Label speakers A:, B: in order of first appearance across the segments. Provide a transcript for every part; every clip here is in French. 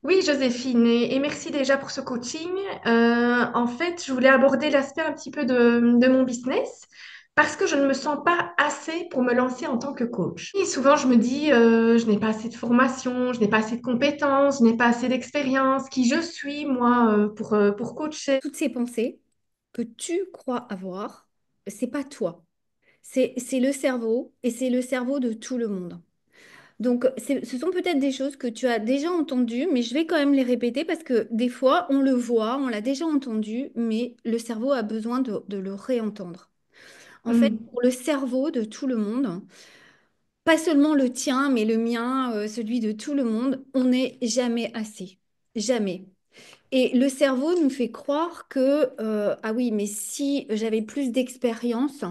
A: Oui, Joséphine, et merci déjà pour ce coaching. En fait, je voulais aborder l'aspect un petit peu de mon business parce que je ne me sens pas assez pour me lancer en tant que coach. Et souvent, je me dis, je n'ai pas assez de formation, je n'ai pas assez de compétences, je n'ai pas assez d'expérience. Qui je suis, moi, pour coacher?
B: Toutes ces pensées que tu crois avoir, c'est pas toi. C'est le cerveau et c'est le cerveau de tout le monde. Donc, ce sont peut-être des choses que tu as déjà entendues, mais je vais quand même les répéter parce que des fois, on le voit, on l'a déjà entendu, mais le cerveau a besoin de le réentendre. En fait,
A: Mhm.
B: pour le cerveau de tout le monde, pas seulement le tien, mais le mien, celui de tout le monde, on n'est jamais assez. Jamais. Et le cerveau nous fait croire que, ah oui, mais si j'avais plus d'expérience,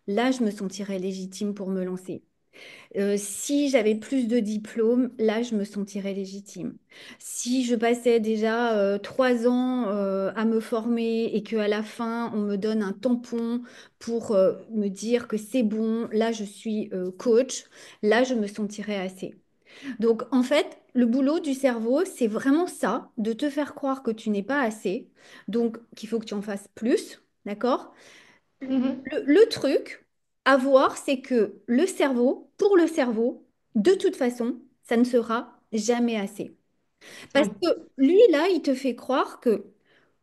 B: là, je me sentirais légitime pour me lancer. Si j'avais plus de diplômes, là, je me sentirais légitime. Si je passais déjà 3 ans à me former et qu'à la fin, on me donne un tampon pour me dire que c'est bon, là, je suis coach, là, je me sentirais assez. Donc, en fait, le boulot du cerveau, c'est vraiment ça, de te faire croire que tu n'es pas assez, donc qu'il faut que tu en fasses plus, d'accord?
A: Mhm.
B: Le truc à voir, c'est que le cerveau, pour le cerveau, de toute façon, ça ne sera jamais assez. Parce
A: Oui.
B: que lui, là, il te fait croire que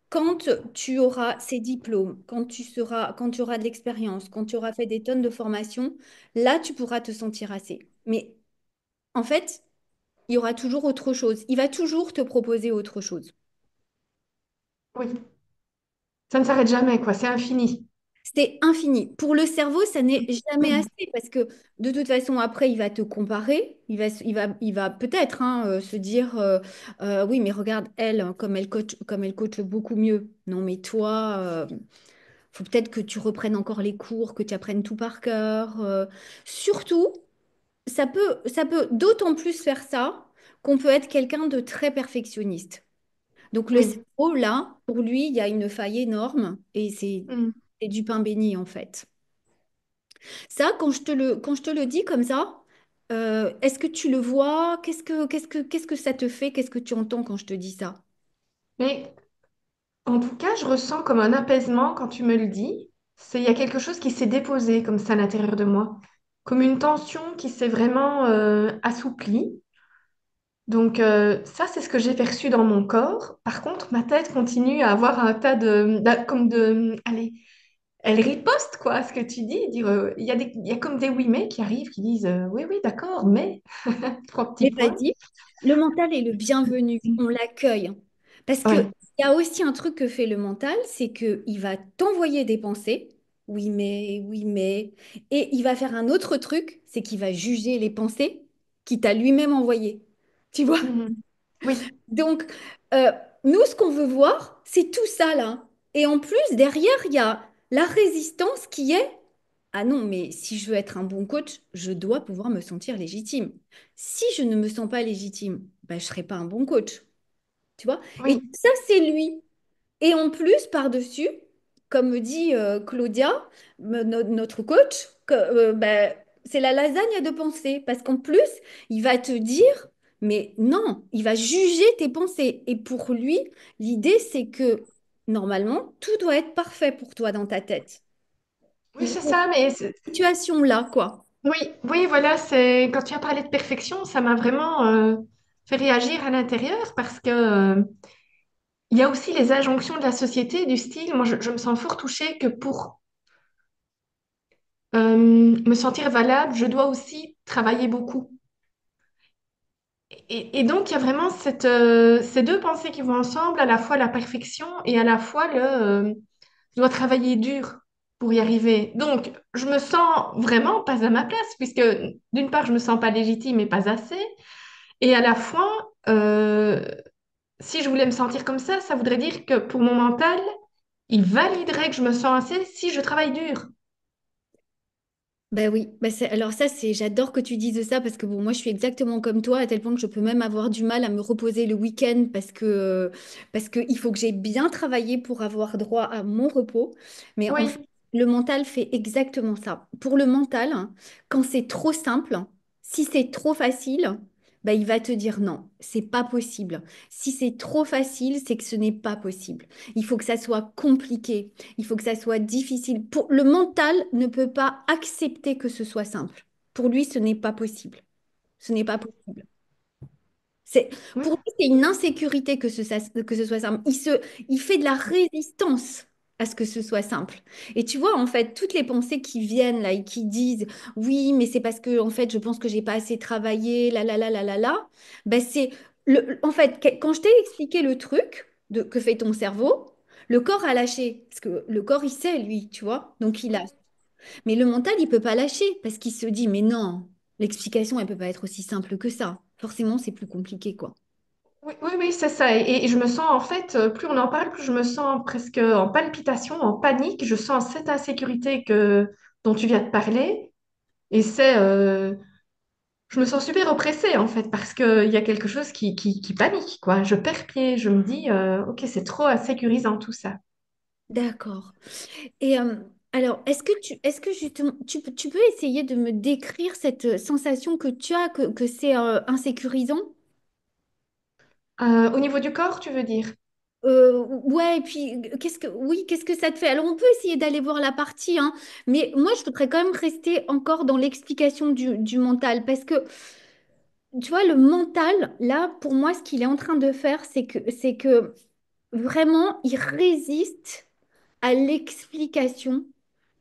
B: quand tu auras ces diplômes, quand tu auras de l'expérience, quand tu auras fait des tonnes de formations, là, tu pourras te sentir assez. Mais en fait, il y aura toujours autre chose. Il va toujours te proposer autre chose.
A: Oui, ça ne s'arrête jamais, quoi. C'est infini.
B: C'est infini. Pour le cerveau, ça n'est jamais
A: Mhm.
B: assez parce que de toute façon, après, il va te comparer. Il va peut-être se dire oui, mais regarde, elle, hein, comme elle coach beaucoup mieux. Non, mais toi, faut peut-être que tu reprennes encore les cours, que tu apprennes tout par cœur. Surtout, ça peut d'autant plus faire ça qu'on peut être quelqu'un de très perfectionniste. Donc le
A: Oui.
B: cerveau, là, pour lui, il y a une faille énorme et
A: Mhm.
B: c'est du pain béni en fait. Ça, quand je te le dis comme ça, est-ce que tu le vois? Qu'est-ce que ça te fait? Qu'est-ce que tu entends quand je te dis ça?
A: Mais en tout cas, je ressens comme un apaisement quand tu me le dis. Il y a quelque chose qui s'est déposé comme ça à l'intérieur de moi, comme une tension qui s'est vraiment assouplie. Donc ça, c'est ce que j'ai perçu dans mon corps. Par contre, ma tête continue à avoir un tas allez, elle riposte quoi à ce que tu dis. Dire, il y a comme des oui mais qui arrivent, qui disent oui, oui, d'accord, mais trois petits
B: Mais
A: points.
B: vas-y, le mental est le bienvenu, on l'accueille. Parce que
A: Ouais.
B: il y a aussi un truc que fait le mental, c'est que il va t'envoyer des pensées. Oui, mais. Et il va faire un autre truc, c'est qu'il va juger les pensées qu'il t'a lui-même envoyées. Tu vois?
A: Mhm. Oui,
B: Donc, euh, nous, ce qu'on veut voir, c'est tout ça là. Et en plus, derrière, il y a la résistance qui est, ah non, mais si je veux être un bon coach, je dois pouvoir me sentir légitime. Si je ne me sens pas légitime, ben, je ne serai pas un bon coach. Tu vois? Et
A: oui.
B: ça, c'est lui. Et en plus, par-dessus, comme me dit Claudia, notre coach, ben, c'est la lasagne de pensée. Parce qu'en plus, il va te dire, mais non, il va juger tes pensées. Et pour lui, l'idée, c'est que normalement, tout doit être parfait pour toi dans ta tête.
A: Oui,
B: Il y a
A: c'est
B: cette
A: ça, mais
B: situation-là, quoi.
A: oui, oui, voilà, c'est quand tu as parlé de perfection, ça m'a vraiment fait réagir à l'intérieur parce que il y a aussi les injonctions de la société du style, moi je me sens fort touchée que pour me sentir valable, je dois aussi travailler beaucoup. Et donc il y a vraiment ces deux pensées qui vont ensemble, à la fois la perfection et à la fois je dois travailler dur pour y arriver. Donc je me sens vraiment pas à ma place puisque d'une part je me sens pas légitime et pas assez. Et à la fois, si je voulais me sentir comme ça voudrait dire que pour mon mental, il validerait que je me sens assez si je travaille dur.
B: Ben oui, alors ça, j'adore que tu dises ça parce que bon, moi, je suis exactement comme toi, à tel point que je peux même avoir du mal à me reposer le week-end parce que il faut que j'ai bien travaillé pour avoir droit à mon repos. Mais en fait,
A: Oui,
B: le mental fait exactement ça. Pour le mental, hein, quand c'est trop simple, si c'est trop facile, bah, il va te dire non, c'est pas possible. Si c'est trop facile, c'est que ce n'est pas possible. Il faut que ça soit compliqué, il faut que ça soit difficile. Le mental ne peut pas accepter que ce soit simple. Pour lui, ce n'est pas possible. Ce n'est pas possible. C'est,
A: Oui,
B: pour lui, c'est une insécurité que ce soit simple. Il fait de la résistance à ce que ce soit simple. Et tu vois, en fait, toutes les pensées qui viennent là et qui disent, oui, mais c'est parce que, en fait, je pense que j'ai pas assez travaillé, là, ben en fait, quand je t'ai expliqué le truc que fait ton cerveau, le corps a lâché. Parce que le corps, il sait, lui, tu vois, donc il lâche. Mais le mental, il peut pas lâcher parce qu'il se dit, mais non, l'explication, elle peut pas être aussi simple que ça. Forcément, c'est plus compliqué, quoi.
A: oui, oui, oui, c'est ça. Et je me sens, en fait, plus on en parle, plus je me sens presque en palpitation, en panique. Je sens cette insécurité dont tu viens de parler. Et je me sens super oppressée, en fait, parce qu'il y a quelque chose qui panique, quoi. Je perds pied. Je me dis, OK, c'est trop insécurisant, tout ça.
B: D'accord. Et alors, est-ce que justement, tu peux essayer de me décrire cette sensation que tu as, que c'est insécurisant?
A: Au niveau du corps, tu veux dire?
B: Ouais, et puis, oui, qu'est-ce que ça te fait? Alors, on peut essayer d'aller voir la partie, hein, mais moi, je voudrais quand même rester encore dans l'explication du mental, parce que, tu vois, le mental, là, pour moi, ce qu'il est en train de faire, c'est que vraiment, il résiste à l'explication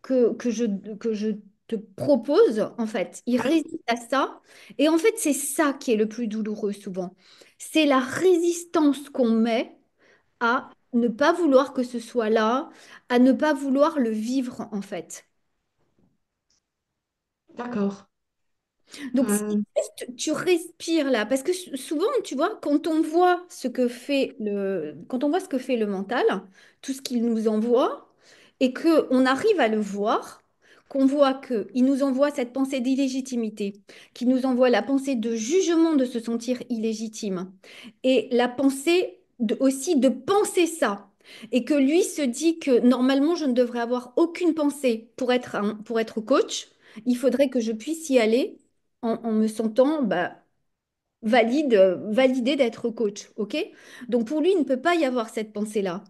B: que je te propose, en fait. Il
A: Oui,
B: résiste à ça. Et en fait, c'est ça qui est le plus douloureux souvent. C'est la résistance qu'on met à ne pas vouloir que ce soit là, à ne pas vouloir le vivre, en fait.
A: d'accord.
B: Donc, si
A: Euh,
B: juste tu respires là, parce que souvent, tu vois, quand on voit ce que fait le mental, tout ce qu'il nous envoie, et que on arrive à le voir, qu'on voit que il nous envoie cette pensée d'illégitimité, qu'il nous envoie la pensée de jugement de se sentir illégitime, et la pensée aussi de penser ça. Et que lui se dit que normalement, je ne devrais avoir aucune pensée pour être coach. Il faudrait que je puisse y aller en me sentant bah, validée d'être coach, ok? Donc pour lui, il ne peut pas y avoir cette pensée-là.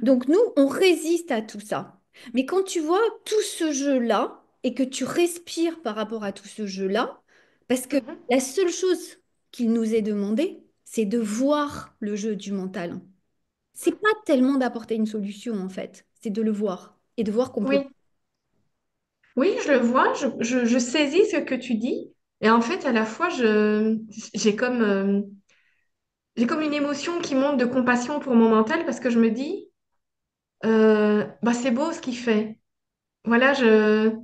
B: Donc nous, on résiste à tout ça. Mais quand tu vois tout ce jeu-là et que tu respires par rapport à tout ce jeu-là, parce que
A: mhm.
B: la seule chose qu'il nous est demandé, c'est de voir le jeu du mental. C'est pas tellement d'apporter une solution en fait, c'est de le voir et de voir qu'on peut.
A: Oui, oui, je le vois, je saisis ce que tu dis. Et en fait, à la fois, j'ai j'ai comme une émotion qui monte de compassion pour mon mental parce que je me dis, bah, c'est beau ce qu'il fait. Voilà, je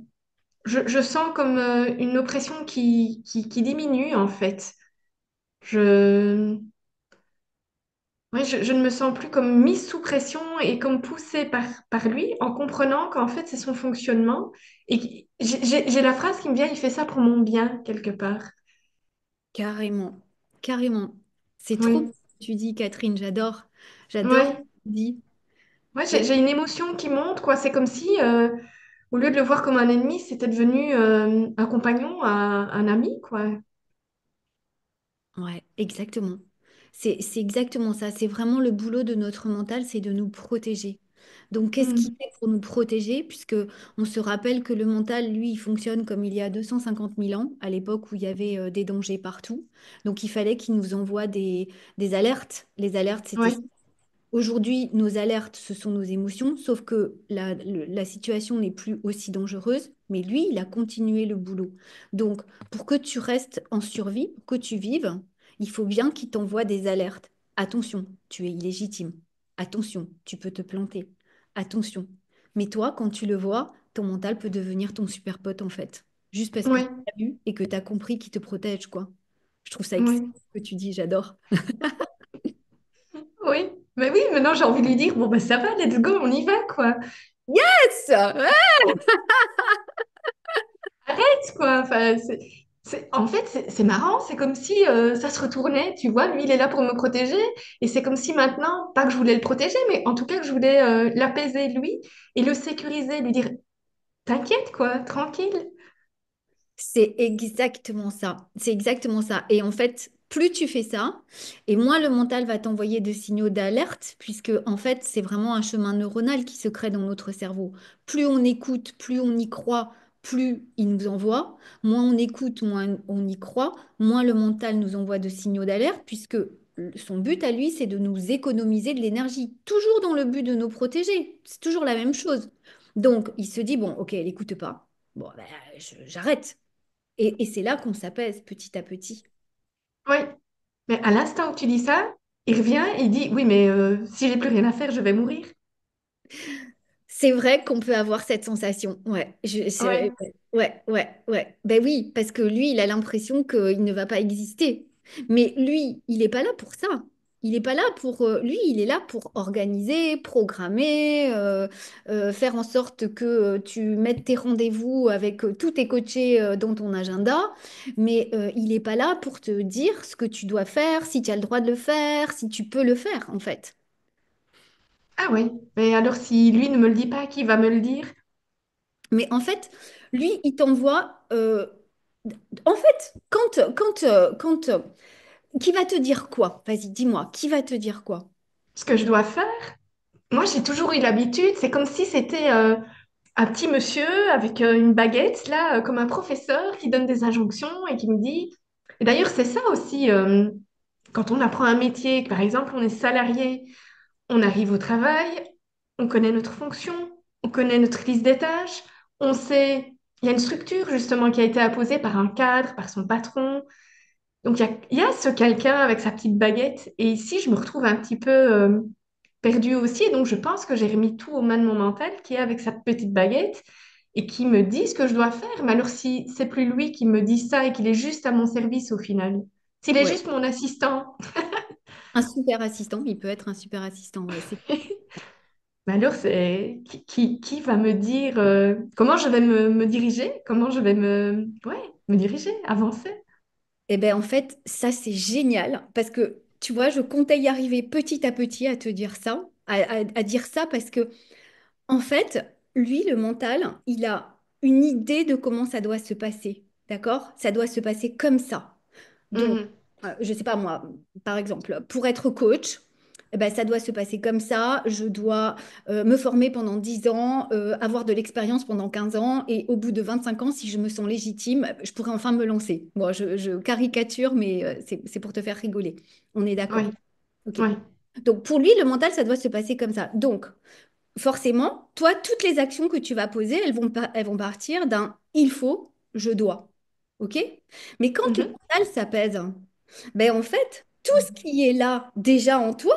A: sens comme une oppression qui diminue en fait. Je, ouais, je ne me sens plus comme mise sous pression et comme poussée par lui en comprenant qu'en fait c'est son fonctionnement. Et j'ai la phrase qui me vient, il fait ça pour mon bien quelque part.
B: Carrément, carrément. C'est trop
A: Oui,
B: bien ce que tu dis, Catherine, j'adore ce que
A: ouais,
B: tu dis.
A: ouais,
B: Et
A: j'ai une émotion qui monte, quoi. C'est comme si, au lieu de le voir comme un ennemi, c'était devenu un compagnon, un ami, quoi.
B: ouais, exactement. C'est exactement ça. C'est vraiment le boulot de notre mental, c'est de nous protéger. Donc, qu'est-ce qu'il
A: Mm.
B: fait pour nous protéger? Puisque on se rappelle que le mental, lui, il fonctionne comme il y a 250 000 ans, à l'époque où il y avait des dangers partout. Donc, il fallait qu'il nous envoie des alertes. Les alertes, c'était
A: Oui,
B: aujourd'hui, nos alertes, ce sont nos émotions, sauf que la situation n'est plus aussi dangereuse, mais lui, il a continué le boulot. Donc, pour que tu restes en survie, pour que tu vives, il faut bien qu'il t'envoie des alertes. Attention, tu es illégitime. Attention, tu peux te planter. Attention. Mais toi, quand tu le vois, ton mental peut devenir ton super pote, en fait. Juste parce que tu
A: oui,
B: as vu et que tu as compris qu'il te protège, quoi. Je trouve ça excellent
A: oui,
B: ce que tu dis, j'adore.
A: oui. Mais oui, maintenant j'ai envie de lui dire, bon, ben ça va, let's go, on y va, quoi.
B: Yes!
A: Arrête, quoi. Enfin, en fait, c'est marrant, c'est comme si ça se retournait, tu vois. Lui, il est là pour me protéger. Et c'est comme si maintenant, pas que je voulais le protéger, mais en tout cas que je voulais l'apaiser, lui, et le sécuriser, lui dire, t'inquiète, quoi, tranquille.
B: C'est exactement ça. C'est exactement ça. Et en fait, plus tu fais ça, et moins le mental va t'envoyer de signaux d'alerte, puisque en fait, c'est vraiment un chemin neuronal qui se crée dans notre cerveau. Plus on écoute, plus on y croit, plus il nous envoie. Moins on écoute, moins on y croit, moins le mental nous envoie de signaux d'alerte, puisque son but à lui, c'est de nous économiser de l'énergie, toujours dans le but de nous protéger. C'est toujours la même chose. Donc, il se dit, bon, ok, elle n'écoute pas. Bon, ben, j'arrête. Et c'est là qu'on s'apaise petit à petit.
A: Oui, mais à l'instant où tu dis ça, il revient et il dit, oui, mais si j'ai plus rien à faire, je vais mourir.
B: C'est vrai qu'on peut avoir cette sensation. Ouais,
A: Ouais.
B: ouais. Ben oui, parce que lui, il a l'impression qu'il ne va pas exister. Mais lui, il n'est pas là pour ça. Il n'est pas là pour... lui, il est là pour organiser, programmer, faire en sorte que tu mettes tes rendez-vous avec tous tes coachés dans ton agenda. Mais il n'est pas là pour te dire ce que tu dois faire, si tu as le droit de le faire, si tu peux le faire, en fait.
A: Ah oui, mais alors si lui ne me le dit pas, qui va me le dire?
B: Mais en fait, lui, il t'envoie. En fait, qui va te dire quoi? Vas-y, dis-moi, qui va te dire quoi?
A: Ce que je dois faire? Moi, j'ai toujours eu l'habitude, c'est comme si c'était un petit monsieur avec une baguette, là, comme un professeur qui donne des injonctions et qui me dit... Et d'ailleurs, c'est ça aussi, quand on apprend un métier, que, par exemple, on est salarié, on arrive au travail, on connaît notre fonction, on connaît notre liste des tâches, on sait... Il y a une structure, justement, qui a été imposée par un cadre, par son patron. Donc, il y a ce quelqu'un avec sa petite baguette. Et ici, je me retrouve un petit peu perdue aussi. Et donc, je pense que j'ai remis tout aux mains de mon mental qui est avec sa petite baguette et qui me dit ce que je dois faire. Mais alors, si c'est plus lui qui me dit ça et qu'il est juste à mon service au final, s'il est
B: Ouais.
A: juste mon assistant,
B: Un super assistant, il peut être un super assistant, ouais, c'est...
A: mais alors, c'est qui va me dire comment je vais me diriger, comment je vais me diriger, avancer.
B: Eh bien, en fait, ça, c'est génial parce que, tu vois, je comptais y arriver petit à petit à te dire ça, à dire ça parce que, en fait, lui, le mental, il a une idée de comment ça doit se passer, d'accord? Ça doit se passer comme ça. Donc,
A: Mhm.
B: je sais pas moi, par exemple, pour être coach, eh ben, ça doit se passer comme ça. Je dois me former pendant 10 ans, avoir de l'expérience pendant 15 ans, et au bout de 25 ans, si je me sens légitime, je pourrais enfin me lancer. Bon, je caricature, mais c'est pour te faire rigoler. On est
A: Oui,
B: d'accord. OK.
A: oui.
B: Donc, pour lui, le mental, ça doit se passer comme ça. Donc, forcément, toi, toutes les actions que tu vas poser, elles vont partir d'un il faut, je dois. OK? Mais quand le
A: Mhm.
B: mental s'apaise, ben en fait, tout ce qui est là déjà en toi,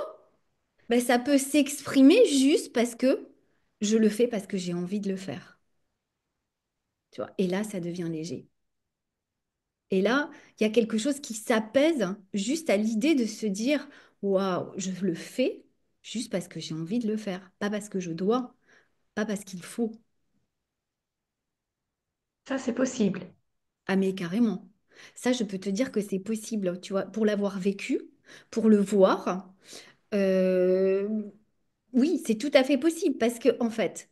B: ben ça peut s'exprimer juste parce que je le fais parce que j'ai envie de le faire. Tu vois? Et là, ça devient léger. Et là, il y a quelque chose qui s'apaise juste à l'idée de se dire, waouh, je le fais juste parce que j'ai envie de le faire, pas parce que je dois, pas parce qu'il faut.
A: Ça, c'est possible.
B: Ah mais carrément. Ça, je peux te dire que c'est possible, tu vois, pour l'avoir vécu, pour le voir. euh, oui, c'est tout à fait possible parce que, en fait,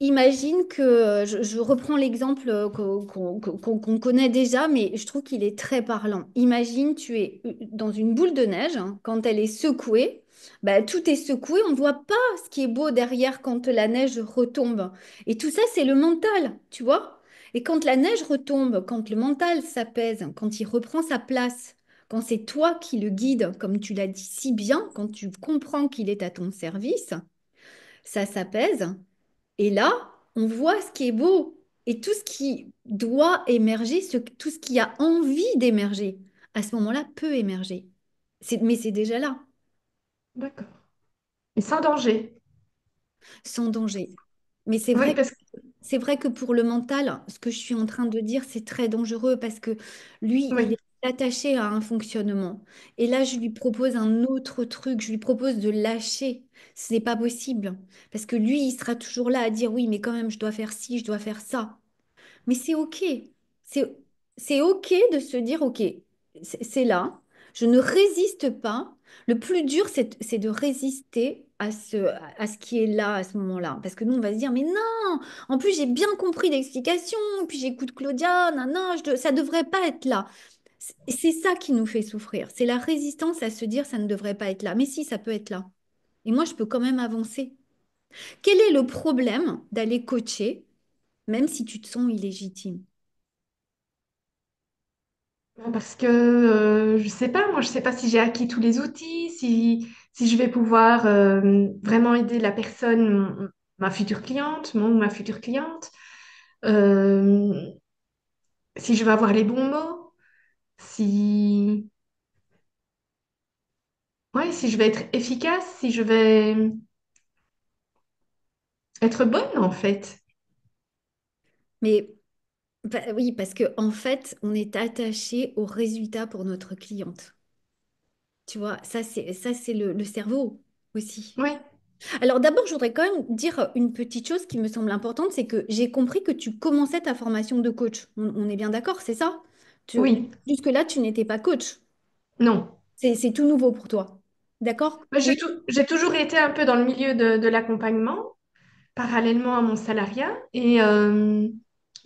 B: imagine que, je reprends l'exemple qu'on connaît déjà, mais je trouve qu'il est très parlant. Imagine, tu es dans une boule de neige, hein, quand elle est secouée, bah, tout est secoué, on ne voit pas ce qui est beau derrière quand la neige retombe. Et tout ça, c'est le mental, tu vois? Et quand la neige retombe, quand le mental s'apaise, quand il reprend sa place, quand c'est toi qui le guide, comme tu l'as dit si bien, quand tu comprends qu'il est à ton service, ça s'apaise. Et là, on voit ce qui est beau et tout ce qui doit émerger, tout ce qui a envie d'émerger, à ce moment-là, peut émerger. Mais c'est déjà là,
A: D'accord. Et sans danger.
B: sans danger. Mais
A: Oui, parce que...
B: c'est vrai que pour le mental, ce que je suis en train de dire, c'est très dangereux parce que lui, il
A: Oui,
B: est attaché à un fonctionnement. Et là, je lui propose un autre truc, je lui propose de lâcher. Ce n'est pas possible. Parce que lui, il sera toujours là à dire, oui, mais quand même, je dois faire ci, je dois faire ça. Mais c'est OK. C'est, c'est OK de se dire, OK, c'est là, je ne résiste pas. Le plus dur, c'est de résister à ce qui est là à ce moment-là. Parce que nous, on va se dire, mais non, en plus, j'ai bien compris l'explication, puis j'écoute Claudia, non, ça devrait pas être là. C'est ça qui nous fait souffrir. C'est la résistance à se dire ça ne devrait pas être là. Mais si, ça peut être là. Et moi, je peux quand même avancer. Quel est le problème d'aller coacher, même si tu te sens illégitime?
A: Parce que je sais pas, moi je sais pas si j'ai acquis tous les outils, si je vais pouvoir vraiment aider la personne, ma future cliente, mon ou ma future cliente, euh, si je vais avoir les bons mots, si, ouais, si je vais être efficace, si je vais être bonne en fait.
B: Mais oui, parce que en fait, on est attaché au résultat pour notre cliente. Tu vois, ça c'est le cerveau aussi.
A: Oui,
B: Alors d'abord, je voudrais quand même dire une petite chose qui me semble importante, c'est que j'ai compris que tu commençais ta formation de coach. On est bien d'accord, c'est ça?
A: oui,
B: Jusque-là, tu n'étais pas coach.
A: non.
B: C'est tout nouveau pour toi. D'accord?
A: Mais
B: Oui.
A: j'ai toujours été un peu dans le milieu de l'accompagnement, parallèlement à mon salariat.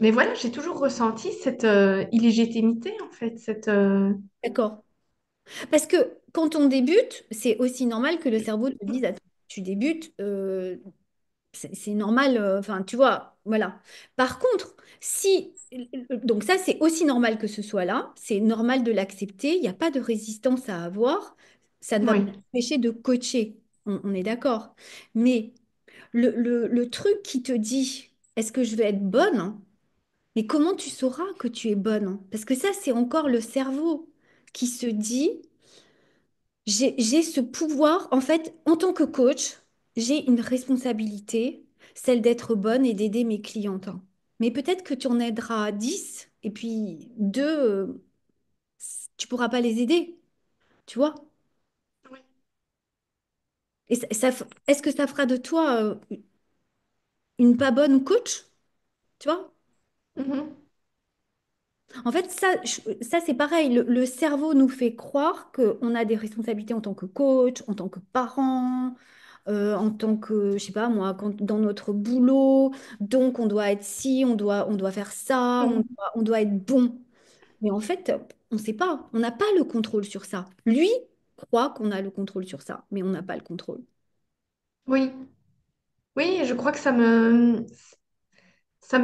A: Mais voilà, j'ai toujours ressenti cette illégitimité, en fait.
B: D'accord. Parce que quand on débute, c'est aussi normal que le cerveau te dise, attends, tu débutes, c'est normal, enfin, tu vois, voilà. Par contre, si, donc ça, c'est aussi normal que ce soit là, c'est normal de l'accepter, il n'y a pas de résistance à avoir, ça ne va pas
A: Oui,
B: t'empêcher de coacher, on est d'accord. Mais le truc qui te dit, est-ce que je vais être bonne? Mais comment tu sauras que tu es bonne? Parce que ça, c'est encore le cerveau qui se dit, j'ai ce pouvoir, en fait, en tant que coach, j'ai une responsabilité, celle d'être bonne et d'aider mes clientes. Mais peut-être que tu en aideras 10 et puis 2, tu pourras pas les aider, tu vois?
A: oui.
B: Et est-ce que ça fera de toi une pas bonne coach, tu vois?
A: Mhm.
B: En fait, ça c'est pareil. Le cerveau nous fait croire qu'on a des responsabilités en tant que coach, en tant que parent, en tant que, je sais pas moi, dans notre boulot. Donc, on doit être ci, on doit faire ça,
A: Mhm.
B: on doit être bon. Mais en fait, on ne sait pas. On n'a pas le contrôle sur ça. Lui croit qu'on a le contrôle sur ça, mais on n'a pas le contrôle.
A: Oui, oui, je crois que ça me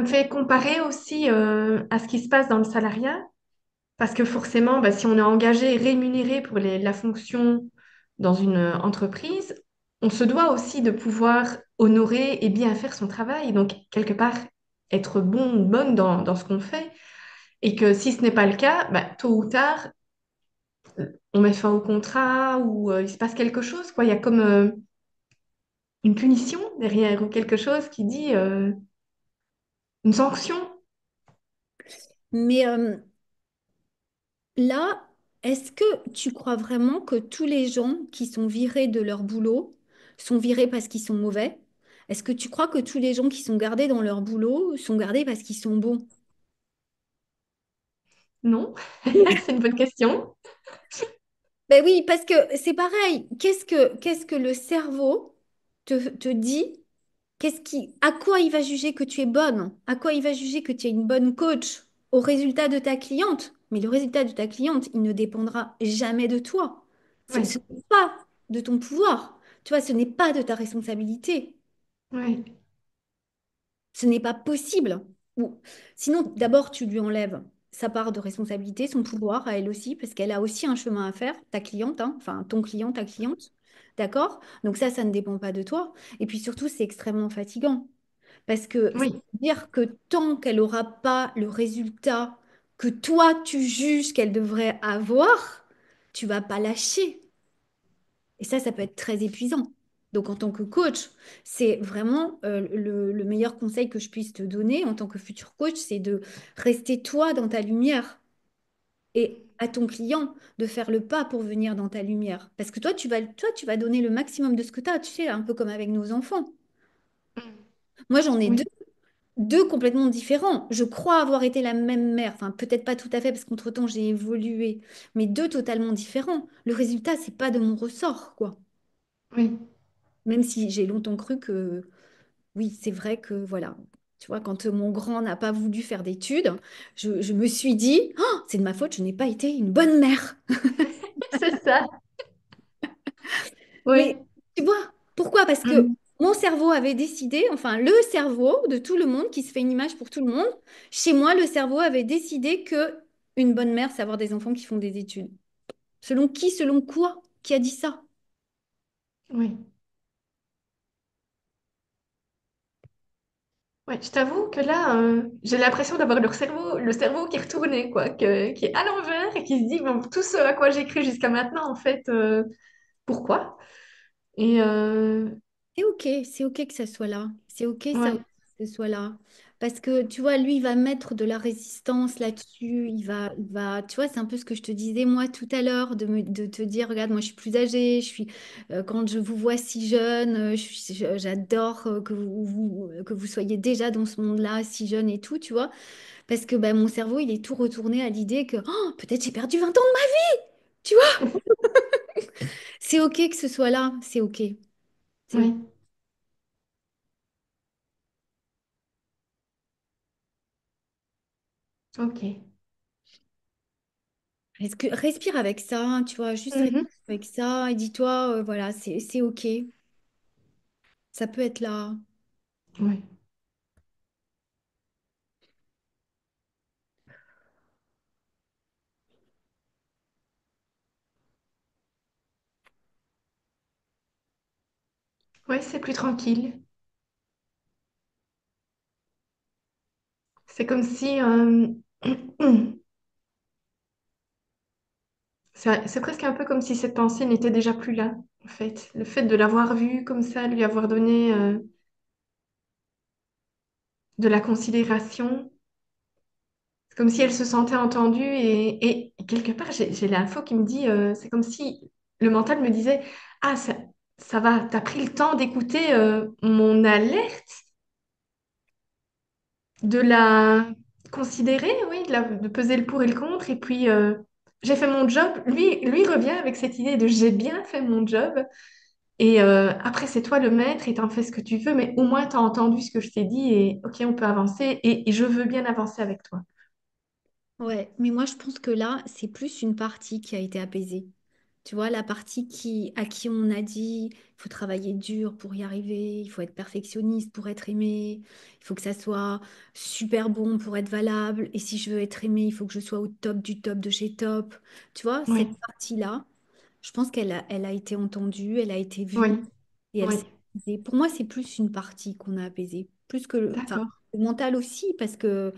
A: fait comparer aussi à ce qui se passe dans le salariat. Parce que forcément, bah, si on est engagé et rémunéré pour la fonction dans une entreprise, on se doit aussi de pouvoir honorer et bien faire son travail. Donc, quelque part, être bon ou bonne dans ce qu'on fait. Et que si ce n'est pas le cas, bah, tôt ou tard, on met fin au contrat ou il se passe quelque chose, quoi. Il y a comme une punition derrière ou quelque chose qui dit une sanction.
B: Mais là, est-ce que tu crois vraiment que tous les gens qui sont virés de leur boulot sont virés parce qu'ils sont mauvais? Est-ce que tu crois que tous les gens qui sont gardés dans leur boulot sont gardés parce qu'ils sont bons?
A: Non, c'est une bonne question.
B: Ben oui, parce que c'est pareil. Qu'est-ce que le cerveau te dit? À quoi il va juger que tu es bonne? À quoi il va juger que tu es une bonne coach? Au résultat de ta cliente. Mais le résultat de ta cliente, il ne dépendra jamais de toi. Ce
A: Oui,
B: n'est pas de ton pouvoir. Tu vois, ce n'est pas de ta responsabilité.
A: oui,
B: Ce n'est pas possible. Ou, sinon, d'abord, tu lui enlèves sa part de responsabilité, son pouvoir à elle aussi, parce qu'elle a aussi un chemin à faire, ta cliente, hein, enfin ton client, ta cliente. D'accord? Donc ça ne dépend pas de toi. Et puis surtout, c'est extrêmement fatigant. Parce que ça
A: oui,
B: veut dire que tant qu'elle n'aura pas le résultat que toi, tu juges qu'elle devrait avoir, tu vas pas lâcher. Et ça peut être très épuisant. Donc, en tant que coach, c'est vraiment le meilleur conseil que je puisse te donner en tant que futur coach, c'est de rester toi dans ta lumière et à ton client de faire le pas pour venir dans ta lumière. Parce que toi, tu vas donner le maximum de ce que tu as, tu sais, un peu comme avec nos enfants. Moi, j'en ai deux,
A: oui,
B: deux complètement différents. Je crois avoir été la même mère, enfin, peut-être pas tout à fait parce qu'entre-temps, j'ai évolué, mais deux totalement différents. Le résultat, c'est pas de mon ressort, quoi.
A: oui.
B: Même si j'ai longtemps cru que oui, c'est vrai que voilà. Tu vois, quand mon grand n'a pas voulu faire d'études, je me suis dit, oh, c'est de ma faute, je n'ai pas été une bonne mère.
A: C'est ça.
B: Mais
A: Oui.
B: tu vois, pourquoi? Parce que
A: Mm.
B: mon cerveau avait décidé, enfin le cerveau de tout le monde qui se fait une image pour tout le monde, chez moi, le cerveau avait décidé que une bonne mère, c'est avoir des enfants qui font des études. Selon qui, selon quoi? Qui a dit ça?
A: Oui. Ouais, je t'avoue que là, j'ai l'impression d'avoir le cerveau qui est retourné, quoi, qui est à l'envers et qui se dit, bon, tout ce à quoi j'ai cru jusqu'à maintenant, en fait, pourquoi? Et
B: C'est ok que ça soit là. C'est ok ça
A: ouais,
B: aussi que ce soit là. Parce que tu vois, lui, il va mettre de la résistance là-dessus. Tu vois, c'est un peu ce que je te disais moi tout à l'heure, de te dire, regarde, moi je suis plus âgée, quand je vous vois si jeune, j'adore que vous soyez déjà dans ce monde-là, si jeune et tout, tu vois. Parce que ben, mon cerveau, il est tout retourné à l'idée que oh, peut-être j'ai perdu 20 ans de ma vie, tu vois. C'est ok que ce soit là, c'est ok. C'est ok.
A: oui, ok.
B: Respire avec ça, hein, tu vois, juste respire
A: Mhm.
B: avec ça et dis-toi, voilà, c'est ok, ça peut être là.
A: Ouais. Ouais, c'est plus tranquille. C'est comme si, c'est presque un peu comme si cette pensée n'était déjà plus là, en fait. Le fait de l'avoir vue comme ça, lui avoir donné de la considération, c'est comme si elle se sentait entendue et quelque part, j'ai l'info qui me dit, c'est comme si le mental me disait, ah, ça va, t'as pris le temps d'écouter mon alerte, de la considérer, oui, de peser le pour et le contre, et puis j'ai fait mon job. Lui revient avec cette idée de j'ai bien fait mon job. Et après, c'est toi le maître et t'en fais ce que tu veux, mais au moins t'as entendu ce que je t'ai dit et ok, on peut avancer et je veux bien avancer avec toi.
B: Ouais, mais moi je pense que là, c'est plus une partie qui a été apaisée. Tu vois, la partie à qui on a dit, il faut travailler dur pour y arriver, il faut être perfectionniste pour être aimé, il faut que ça soit super bon pour être valable, et si je veux être aimé, il faut que je sois au top du top de chez top. Tu vois, cette
A: Oui,
B: partie-là, je pense elle a été entendue, elle a été
A: oui,
B: vue, et elle
A: oui,
B: s'est apaisée. Pour moi, c'est plus une partie qu'on a apaisée, plus que enfin,
A: d'accord.
B: le mental aussi, parce que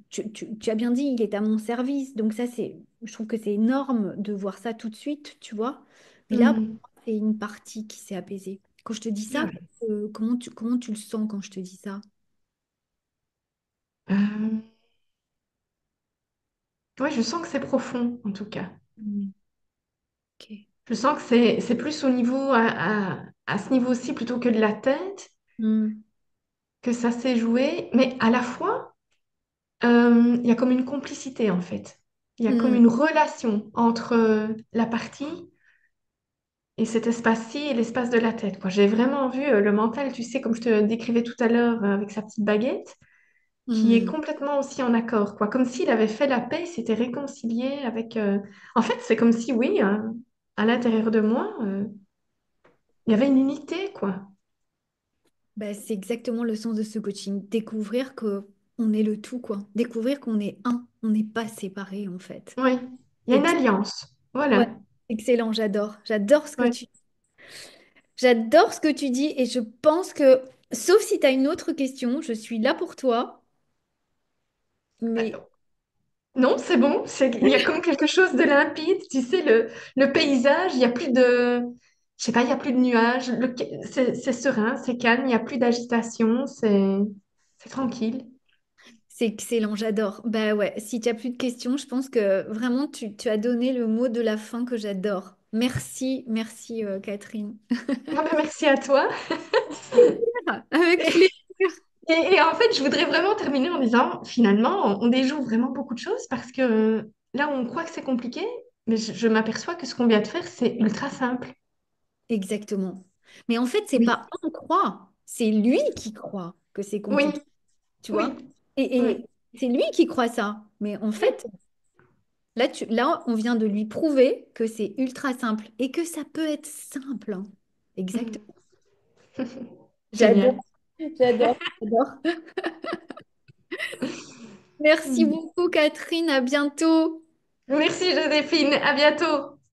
B: tu as bien dit, il est à mon service. Donc ça, je trouve que c'est énorme de voir ça tout de suite, tu vois. Mais là, pour
A: Hmm.
B: moi, c'est une partie qui s'est apaisée. Quand je te dis
A: Ah
B: ça,
A: oui.
B: comment tu le sens quand je te dis ça?
A: Euh, ouais, je sens que c'est profond, en tout cas.
B: Mm. Ok.
A: Je sens que c'est plus au niveau, à ce niveau-ci, plutôt que de la tête,
B: Mm.
A: que ça s'est joué, mais à la fois, il y a comme une complicité, en fait. Il y a comme
B: Mm.
A: une relation entre la partie et cet espace-ci et l'espace de la tête, quoi. J'ai vraiment vu le mental, tu sais, comme je te décrivais tout à l'heure avec sa petite baguette, qui est
B: Mm.
A: complètement aussi en accord, quoi. Comme s'il avait fait la paix, s'était réconcilié avec... En fait, c'est comme si, oui, à l'intérieur de moi, il y avait une unité, quoi.
B: Bah, c'est exactement le sens de ce coaching. Découvrir que on est le tout, quoi. Découvrir qu'on est un, on n'est pas séparés, en fait.
A: Oui, il y a une alliance.
B: Ouais,
A: Voilà.
B: excellent, j'adore.
A: Ouais.
B: J'adore ce que tu dis et je pense que, sauf si tu as une autre question, je suis là pour toi. Mais
A: Non, c'est bon. Il y a comme quelque chose de limpide. Tu sais, le paysage, il n'y a plus de... Je sais pas, il n'y a plus de nuages. C'est serein, c'est calme, il n'y a plus d'agitation. C'est tranquille.
B: c'est excellent, j'adore. Bah ouais, si tu as plus de questions, je pense que vraiment tu as donné le mot de la fin que j'adore. Merci, merci Catherine.
A: Ah ben, merci à toi.
B: Avec plaisir.
A: Et en fait, je voudrais vraiment terminer en disant, finalement, on déjoue vraiment beaucoup de choses parce que là, on croit que c'est compliqué, mais je m'aperçois que ce qu'on vient de faire, c'est ultra simple.
B: Exactement. Mais en fait, c'est
A: Oui,
B: pas on croit, c'est lui qui croit que c'est
A: Oui,
B: compliqué, tu vois.
A: oui,
B: Et
A: oui.
B: c'est lui qui croit ça. Mais en fait, là, on vient de lui prouver que c'est ultra simple et que ça peut être simple, hein. Exactement. J'adore,
A: Génial.
B: j'adore, j'adore. Merci beaucoup, Catherine. À bientôt.
A: Merci Joséphine, à bientôt.